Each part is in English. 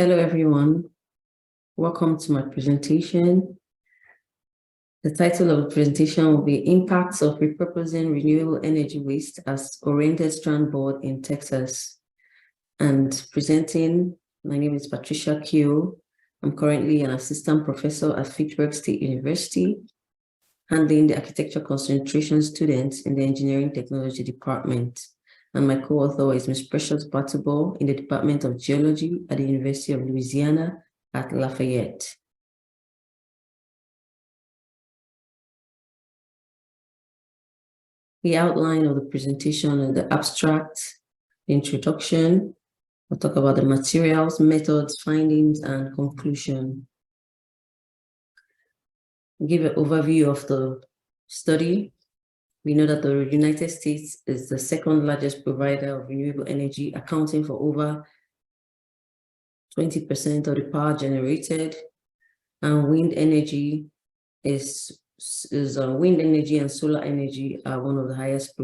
Hello, everyone. Welcome to my presentation. The title of the presentation will be Impacts of Repurposing Renewable Energy Waste as Oriented Strand Board in Texas. And presenting, my name is Patricia Q. I'm currently an assistant professor at Fitchburg State University, handling the architecture concentration students in the engineering technology department. And my co-author is Ms. Precious Batubo in the Department of Geology at the University of Louisiana at Lafayette. The outline of the presentation and the abstract, the introduction. We'll talk about the materials, methods, findings, and conclusion. We'll give an overview of the study. We know that the United States is the second largest provider of renewable energy, accounting for over 20% of the power generated. And wind energy wind energy and solar energy are one of the highest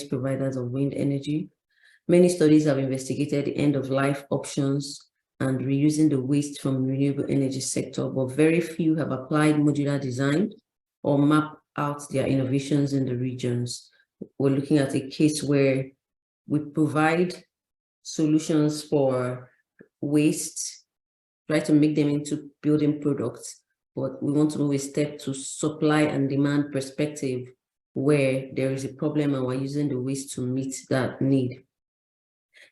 providers of wind energy. Many studies have investigated the end-of-life options and reusing the waste from the renewable energy sector, but very few have applied modular design or mapped out their innovations in the regions. We're looking at a case where we provide solutions for waste, try to make them into building products, but we want to move a step to supply and demand perspective where there is a problem and we're using the waste to meet that need.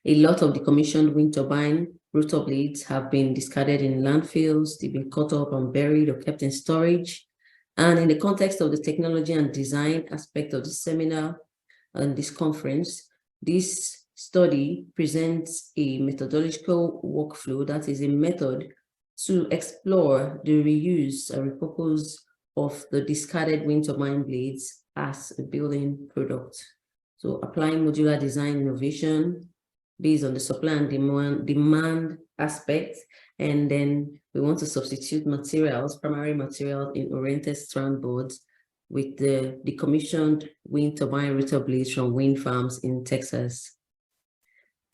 A lot of decommissioned wind turbine rotor blades have been discarded in landfills. They've been cut up and buried or kept in storage. And in the context of the technology and design aspect of the seminar and this conference, this study presents a methodological workflow that is a method to explore the reuse and repurpose of the discarded wind turbine blades as a building product. So applying modular design innovation based on the supply and demand aspect, and then we want to substitute materials, primary materials in oriented strand boards with the decommissioned wind turbine rotor blades from wind farms in Texas.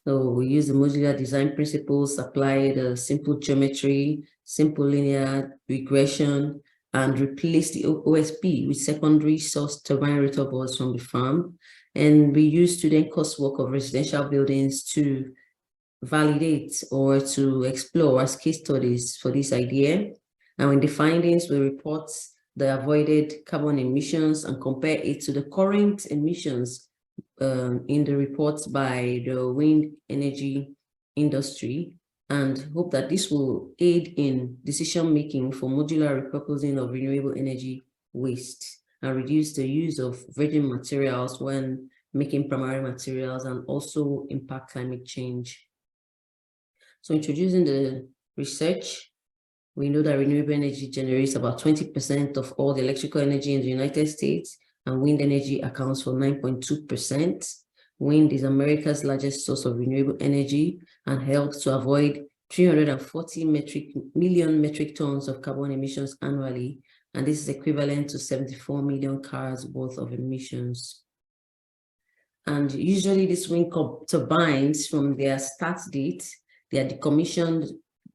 So we use the modular design principles, apply the simple geometry, simple linear regression, and replace the OSB with secondary source turbine rotor boards from the farm. And we use student coursework of residential buildings to validate or to explore as case studies for this idea. And in the findings, we report the avoided carbon emissions and compare it to the current emissions in the reports by the wind energy industry, and hope that this will aid in decision-making for modular repurposing of renewable energy waste and reduce the use of virgin materials when making primary materials and also impact climate change. So introducing the research, we know that renewable energy generates about 20% of all the electrical energy in the United States, and wind energy accounts for 9.2%. Wind is America's largest source of renewable energy and helps to avoid 340 million metric tons of carbon emissions annually, and this is equivalent to 74 million cars worth of emissions. And usually these wind turbines, from their start date, they are decommissioned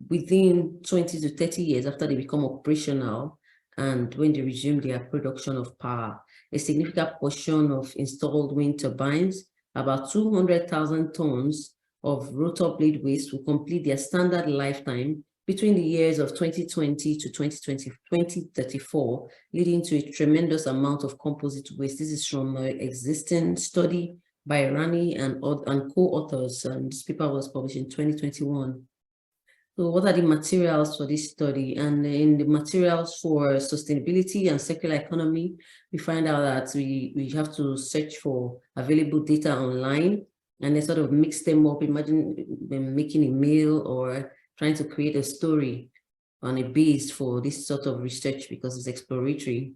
within 20 to 30 years after they become operational and when they resume their production of power. A significant portion of installed wind turbines, about 200,000 tons of rotor blade waste, will complete their standard lifetime between the years of 2020 to 2034, leading to a tremendous amount of composite waste. This is from an existing study by Rani and co-authors, and this paper was published in 2021. So what are the materials for this study? And in the materials for sustainability and circular economy, we find out that we have to search for available data online and then sort of mix them up. Imagine making a meal or trying to create a story on a base for this sort of research because it's exploratory.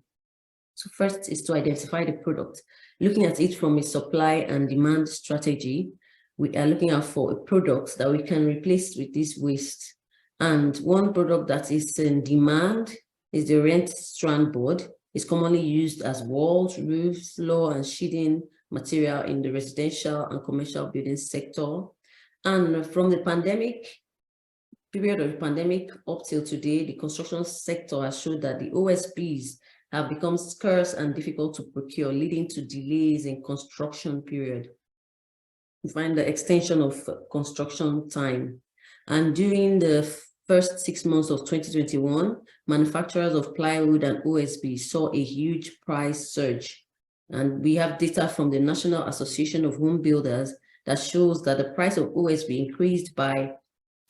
So first is to identify the product. Looking at it from a supply and demand strategy, we are looking out for a product that we can replace with this waste. And one product that is in demand is the oriented strand board. It's commonly used as walls, roofs, floor, and sheathing material in the residential and commercial building sector. And from the pandemic, period of the pandemic up till today, the construction sector has showed that the OSBs have become scarce and difficult to procure, leading to delays in construction period. We find the extension of construction time. And during the first 6 months of 2021, manufacturers of plywood and OSB saw a huge price surge. And we have data from the National Association of Home Builders that shows that the price of OSB increased by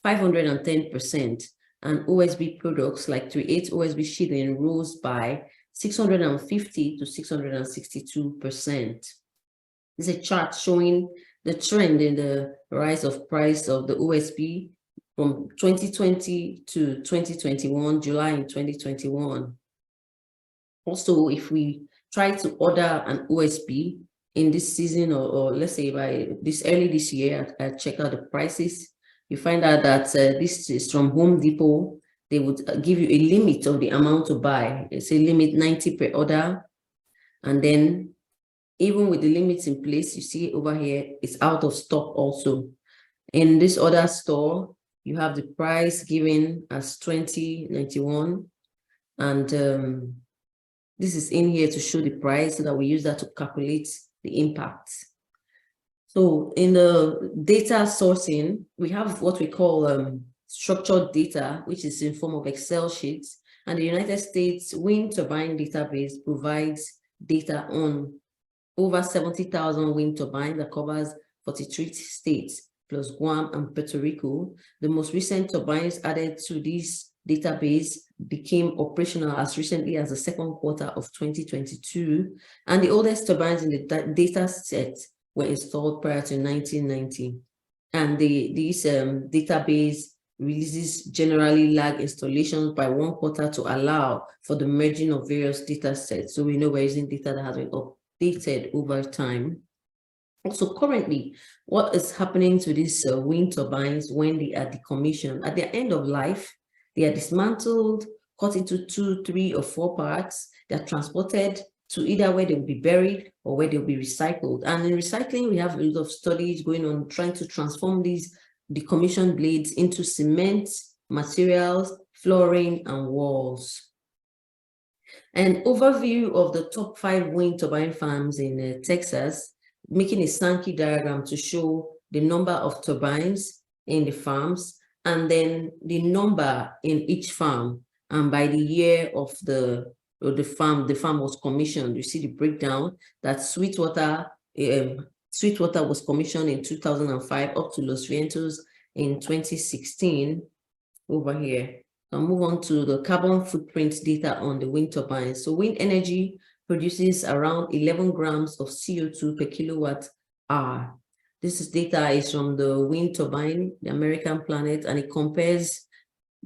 510%, and OSB products like 3/8 OSB sheathing rose by 650 to 662%. This is a chart showing the trend in the rise of price of the OSB from 2020 to 2021, July in 2021. Also, if we try to order an OSB in this season, or let's say by early this year, I check out the prices, you find out that this is from Home Depot. They would give you a limit of the amount to buy. It's a limit 90 per order. And then even with the limits in place, you see over here, it's out of stock also. In this other store, you have the price given as $20.91. And this is in here to show the price so that we use that to calculate the impact. So in the data sourcing, we have what we call structured data, which is in form of Excel sheets. And the United States Wind Turbine Database provides data on over 70,000 wind turbines that covers 43 states, plus Guam and Puerto Rico. The most recent turbines added to this database became operational as recently as the second quarter of 2022. And the oldest turbines in the data set were installed prior to 1990. And this database releases generally lag installations by 1 quarter to allow for the merging of various data sets. So we know we're using data that has been updated over time. Also, currently, what is happening to these wind turbines when they are decommissioned? At their end of life, they are dismantled, cut into 2, 3, or 4 parts. They are transported to either where they will be buried or where they'll be recycled. And in recycling, we have a lot of studies going on trying to transform these decommissioned blades into cement, materials, flooring, and walls. An overview of the top 5 wind turbine farms in Texas, making a Sankey diagram to show the number of turbines in the farms and then the number in each farm. And by the year of the farm was commissioned. You see the breakdown that Sweetwater was commissioned in 2005 up to Los Vientos in 2016 over here. I'll move on to the carbon footprint data on the wind turbines. So wind energy produces around 11 grams of CO2 per kilowatt hour. This data is from the wind turbine, the American Planet, and it compares,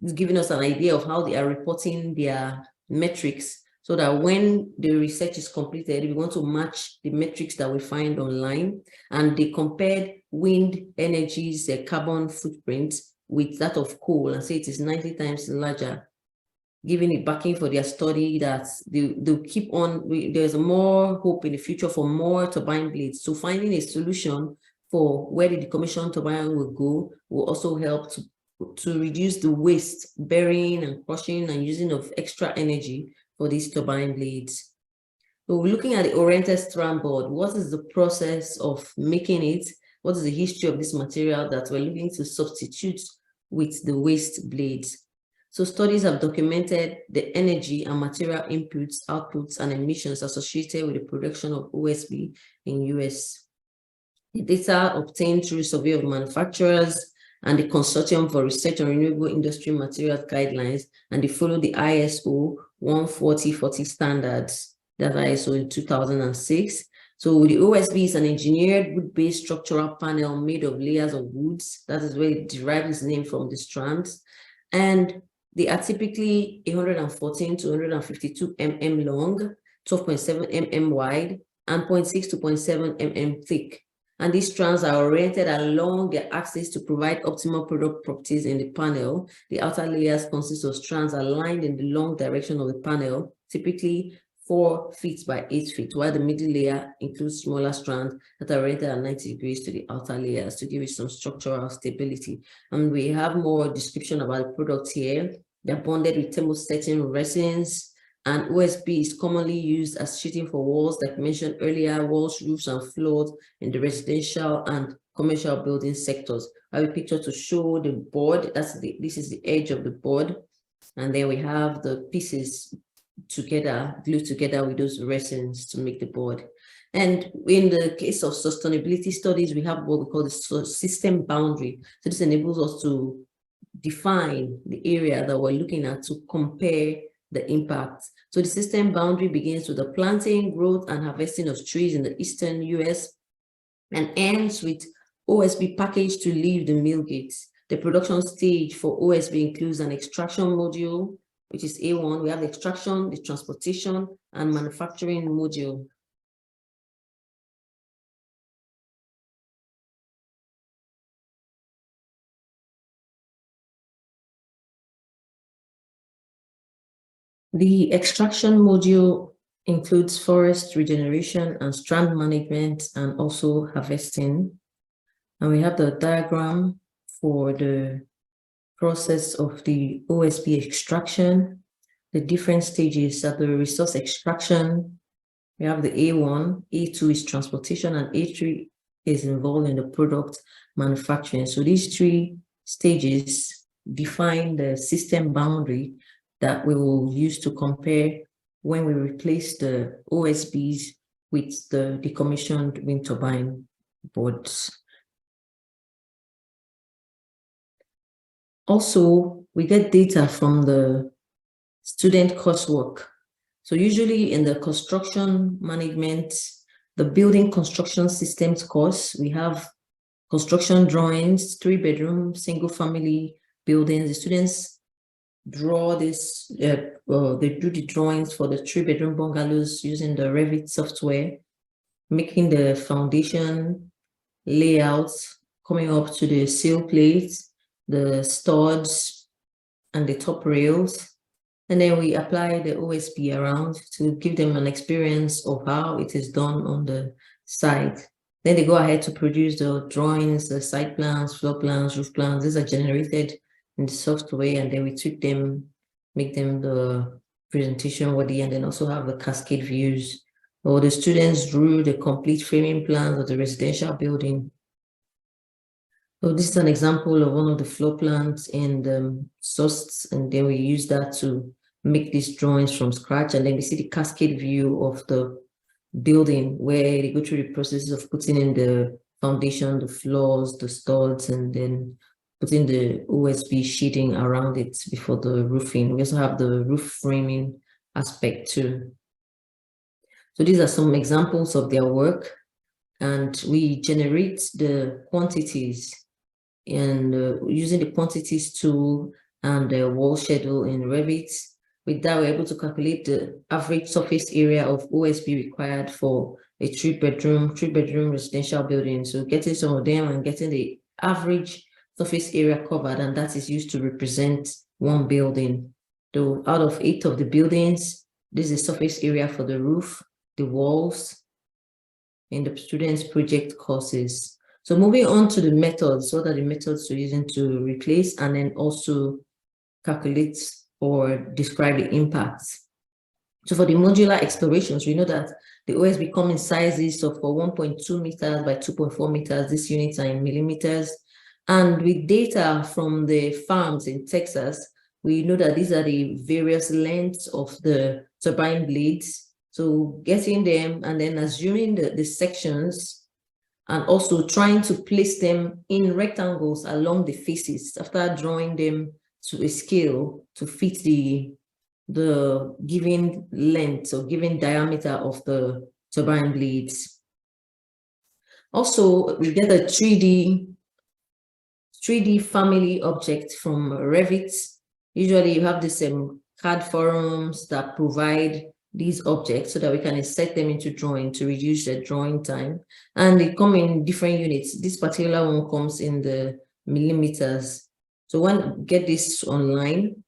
it's giving us an idea of how they are reporting their metrics, so that when the research is completed, we want to match the metrics that we find online. And they compared wind energy's carbon footprint with that of coal and say it is 90 times larger, giving it backing for their study that they'll keep on. There's more hope in the future for more turbine blades. So finding a solution for where the decommissioned turbine will go will also help to reduce the waste, burying and crushing and using of extra energy for these turbine blades. So we're looking at the oriented strand board. What is the process of making it? What is the history of this material that we're looking to substitute with the waste blades? So studies have documented the energy and material inputs, outputs, and emissions associated with the production of OSB in US. The data obtained through survey of manufacturers and the Consortium for Research on Renewable Industry Materials Guidelines, and they follow the ISO 14040 standards, that ISO in 2006. So the OSB is an engineered wood-based structural panel made of layers of woods. That is where it derives its name from, the strands. And they are typically 114 to 152 mm long, 12.7 mm wide, and 0.6 to 0.7 mm thick. And these strands are oriented along their axis to provide optimal product properties in the panel. The outer layers consist of strands aligned in the long direction of the panel, typically 4 feet by 8 feet, while the middle layer includes smaller strands that are oriented at 90 degrees to the outer layers to give it some structural stability. And we have more description about the product here. They're bonded with thermosetting resins, and OSB is commonly used as sheeting for walls, like mentioned earlier, walls, roofs, and floors in the residential and commercial building sectors. I have a picture to show the board. This is the edge of the board. And then we have the pieces together, glued together with those resins to make the board. And in the case of sustainability studies, we have what we call the system boundary. So this enables us to define the area that we're looking at to compare the impact. So the system boundary begins with the planting, growth, and harvesting of trees in the eastern US and ends with OSB packaged to leave the mill gates. The production stage for OSB includes an extraction module, which is A1. We have the extraction, the transportation, and manufacturing module. The extraction module includes forest regeneration and strand management and also harvesting. And we have the diagram for the process of the OSB extraction, the different stages of the resource extraction. We have the A1, A2 is transportation, and A3 is involved in the product manufacturing. So these 3 stages define the system boundary that we will use to compare when we replace the OSBs with the decommissioned wind turbine boards. Also, we get data from the student coursework. So usually in the construction management, the building construction systems course, we have construction drawings, 3-bedroom, single-family buildings. The students draw this, they do the drawings for the 3-bedroom bungalows using the Revit software, making the foundation layouts, coming up to the sill plates, the studs, and the top rails. And then we apply the OSB around to give them an experience of how it is done on the site. Then they go ahead to produce the drawings, the site plans, floor plans, roof plans. These are generated in the software, and then we tweak them, make them the presentation worthy, and then also have the cascade views. Or the students drew the complete framing plans of the residential building. So this is an example of one of the floor plans in the source, and then we use that to make these drawings from scratch. And then we see the cascade view of the building where they go through the process of putting in the foundation, the floors, the studs, and then putting the OSB sheeting around it before the roofing. We also have the roof framing aspect too. So these are some examples of their work, and we generate the quantities and using the quantities tool and the wall schedule in Revit. With that, we're able to calculate the average surface area of OSB required for a 3-bedroom residential building. So getting some of them and getting the average surface area covered, and that is used to represent one building. So out of 8 of the buildings, this is the surface area for the roof, the walls, in the students' project courses. So moving on to the methods, what are the methods we're using to replace and then also calculate or describe the impacts? So for the modular explorations, we know that the OSB come in sizes of 1.2 meters by 2.4 meters. These units are in millimeters. And with data from the farms in Texas, we know that these are the various lengths of the turbine blades. So getting them and then assuming the sections and also trying to place them in rectangles along the faces after drawing them to a scale to fit the given length or given diameter of the turbine blades. Also, we get a 3D family object from Revit. Usually you have this CAD forums that provide these objects so that we can insert them into drawing to reduce the drawing time. And they come in different units. This particular one comes in the millimeters. So when you get this online,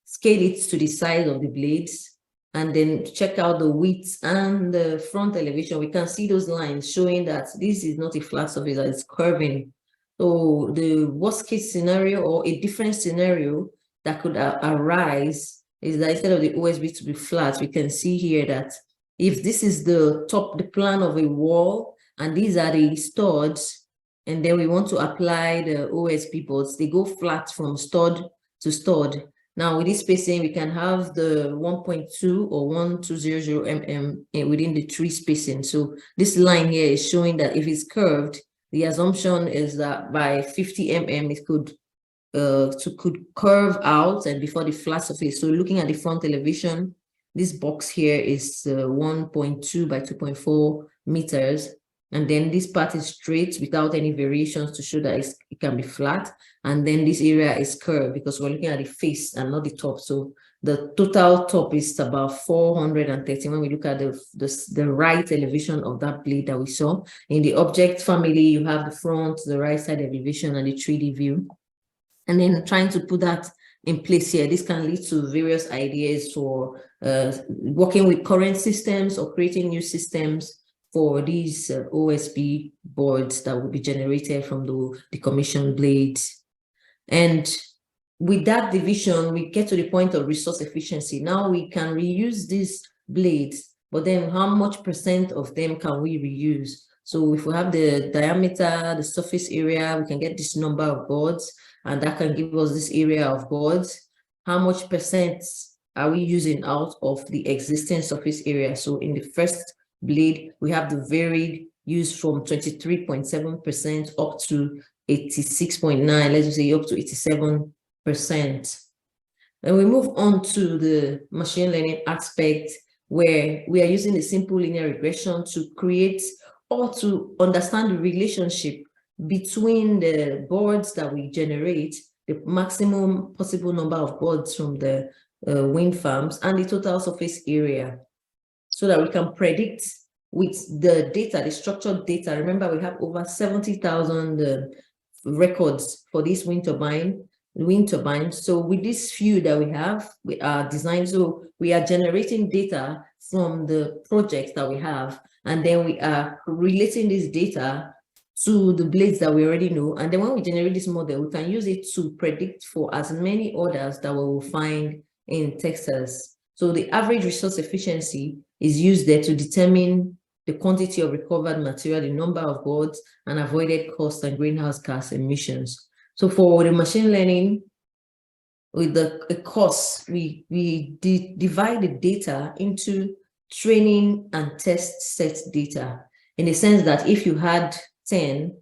scale it to the size of the blades, and then check out the width and the front elevation, we can see those lines showing that this is not a flat surface, that it's curving. So the worst case scenario, or a different scenario that could arise, is that instead of the OSB to be flat, we can see here that if this is the plan of a wall, and these are the studs, and then we want to apply the OSB boards, they go flat from stud to stud. Now with this spacing, we can have the 1.2 or 1200 mm within the tree spacing. So this line here is showing that if it's curved, the assumption is that by 50 mm, it could curve out and before the flat surface. So looking at the front elevation, this box here is 1.2 by 2.4 meters. And then this part is straight without any variations to show that it can be flat. And then this area is curved because we're looking at the face and not the top. So the total top is about 430 when we look at the right elevation of that blade that we saw. In the object family, you have the front, the right side elevation, and the 3D view. And then trying to put that in place here, this can lead to various ideas for working with current systems or creating new systems for these OSB boards that will be generated from the commissioned blades. And with that division, we get to the point of resource efficiency. Now we can reuse these blades, but then how much % of them can we reuse? So if we have the diameter, the surface area, we can get this number of boards, and that can give us this area of boards. How much % are we using out of the existing surface area? So in the first blade, we have the varied use from 23.7% up to 86.9%, let's just say up to 87%. And we move on to the machine learning aspect, where we are using a simple linear regression to create or to understand the relationship between the boards that we generate, the maximum possible number of boards from the wind farms, and the total surface area, so that we can predict with the data, the structured data. Remember, we have over 70,000 records for this wind turbine. So with this few that we have, we are designed, so we are generating data from the projects that we have, and then we are relating this data to the blades that we already know. And then when we generate this model, we can use it to predict for as many orders that we will find in Texas. So the average resource efficiency is used there to determine the quantity of recovered material, the number of boards, and avoided cost and greenhouse gas emissions. So for the machine learning, with the cost, we divide the data into training and test set data, in the sense that if you had 10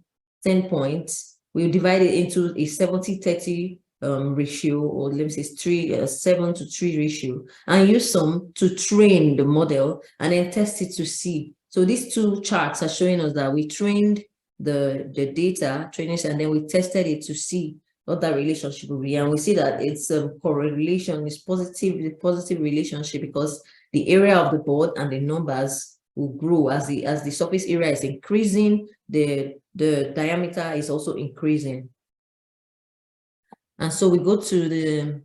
points, we'll divide it into a 70-30 ratio, or let me say 7 to 3 ratio, and use some to train the model and then test it to see. So these two charts are showing us that we trained the data trainings, and then we tested it to see what that relationship will be. And we see that it's a correlation, it's positive relationship, because the area of the board and the numbers will grow as the surface area is increasing, the diameter is also increasing. And so we go to the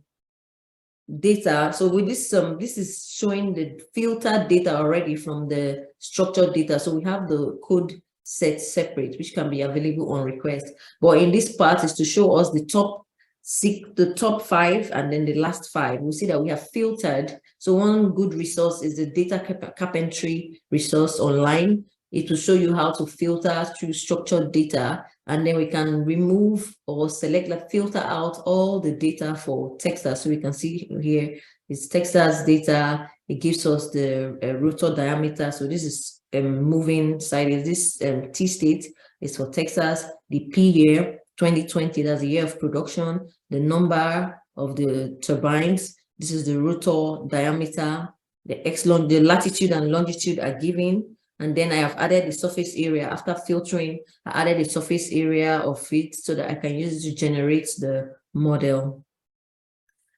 data. So with this, this is showing the filtered data already from the structured data. So we have the code set separate, which can be available on request. But in this part is to show us the top 5 and then the last 5. We see that we have filtered. So one good resource is the data carpentry resource online. It will show you how to filter through structured data, and then we can remove or select, like filter out all the data for Texas. So we can see here it's Texas data. It gives us the rotor diameter. So this is moving side. This T state is for Texas. The P year 2020, that's the year of production. The number of the turbines. This is the rotor diameter. The latitude and longitude are given. And then I have added the surface area. After filtering, I added the surface area of it so that I can use it to generate the model.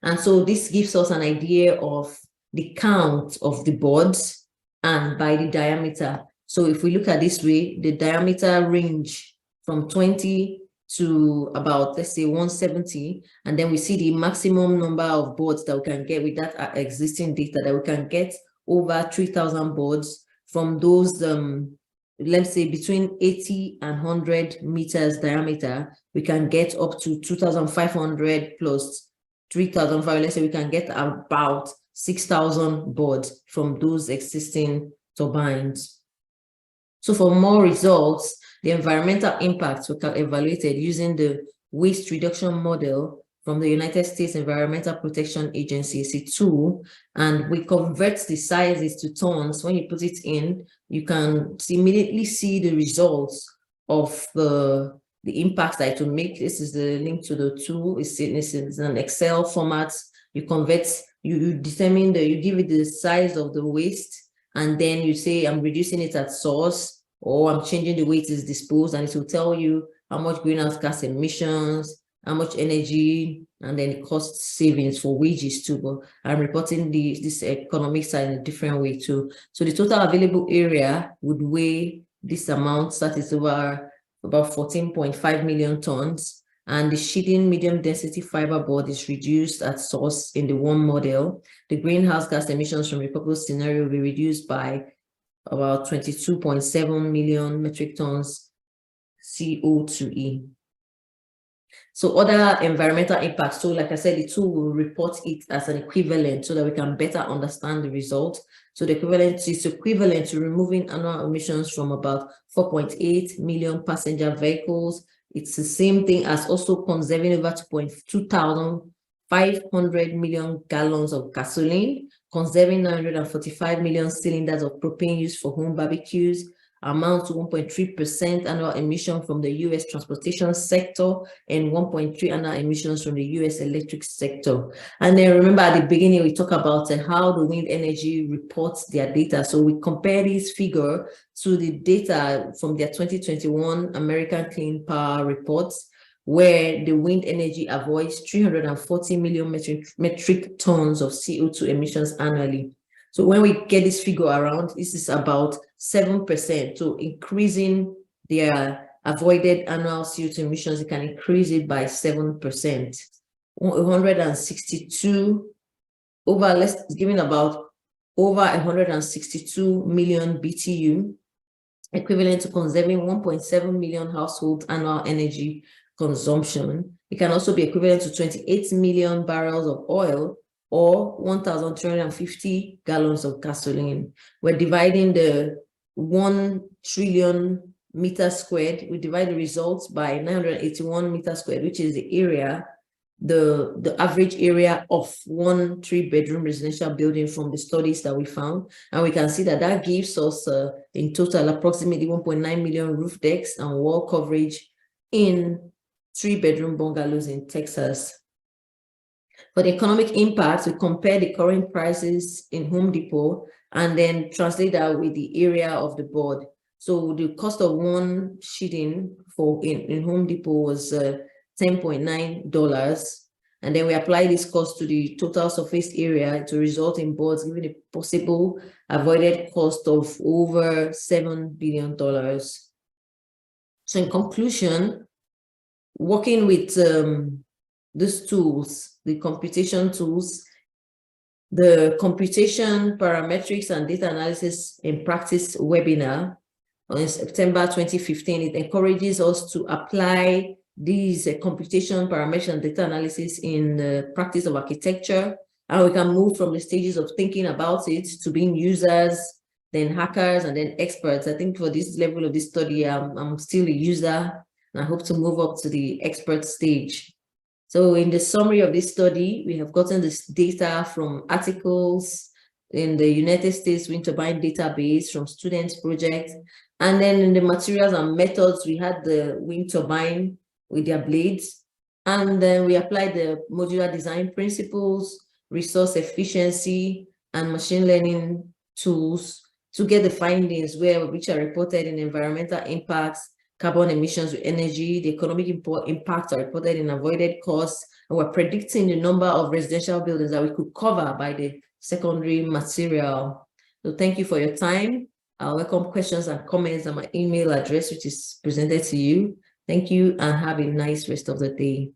And so this gives us an idea of the count of the boards and by the diameter. So if we look at this way, the diameter range from 20 to about, let's say, 170, and then we see the maximum number of boards that we can get with that existing data, that we can get over 3,000 boards from those, let's say between 80 and 100 meters diameter, we can get up to 2,500 plus 3,500. Let's say we can get about 6,000 boards from those existing turbines. So for more results, the environmental impacts were evaluated using the waste reduction model from the United States Environmental Protection Agency, C2, and we convert the sizes to tons. When you put it in, you can immediately see the results of the impacts that it will make. This is the link to the tool. This is an Excel format. You convert, you determine you give it the size of the waste, and then you say, I'm reducing it at source, or I'm changing the way it is disposed, and it will tell you how much greenhouse gas emissions, how much energy, and then cost savings for wages too. But I'm reporting this economic side in a different way too. So the total available area would weigh this amount, that is over about 14.5 million tons. And the sheeting medium density fiber board is reduced at source in the one model. The greenhouse gas emissions from the proposed scenario will be reduced by about 22.7 million metric tons CO2e. So other environmental impacts, so like I said, the tool will report it as an equivalent so that we can better understand the result. So the equivalent is equivalent to removing annual emissions from about 4.8 million passenger vehicles. It's the same thing as also conserving over 2,500 million gallons of gasoline, conserving 945 million cylinders of propane used for home barbecues, amount to 1.3% annual emission from the U.S. transportation sector and 1.3 annual emissions from the U.S. electric sector. And then remember at the beginning, we talked about how the wind energy reports their data. So we compare this figure to the data from their 2021 American Clean Power reports, where the wind energy avoids 340 million metric tons of CO2 emissions annually. So when we get this figure around, this is about 7%. So increasing their avoided annual CO2 emissions, you can increase it by 7%. 162 over, let's giving about over 162 million BTU, equivalent to conserving 1.7 million household annual energy consumption. It can also be equivalent to 28 million barrels of oil, or 1,350 gallons of gasoline. We're dividing the 1 trillion meters squared. We divide the results by 981 meters squared, which is the area, the average area of one 3-bedroom residential building from the studies that we found. And we can see that that gives us in total approximately 1.9 million roof decks and wall coverage in 3-bedroom bungalows in Texas. For the economic impacts, we compare the current prices in Home Depot and then translate that with the area of the board. So the cost of one sheeting in Home Depot was $10.9. And then we apply this cost to the total surface area to result in boards giving a possible avoided cost of over $7 billion. So in conclusion, working with these tools, the computation tools, the computation, parametrics, and data analysis in practice webinar on September 2015, it encourages us to apply these computation, parametrics, and data analysis in the practice of architecture. And we can move from the stages of thinking about it to being users, then hackers, and then experts. I think for this level of this study, I'm still a user, and I hope to move up to the expert stage. So in the summary of this study, we have gotten this data from articles in the United States Wind Turbine Database from students' projects. And then in the materials and methods, we had the wind turbine with their blades. And then we applied the modular design principles, resource efficiency, and machine learning tools to get the findings which are reported in environmental impacts, carbon emissions with energy, the economic impacts are reported in avoided costs, and we're predicting the number of residential buildings that we could cover by the secondary material. So thank you for your time. I'll welcome questions and comments on my email address, which is presented to you. Thank you and have a nice rest of the day.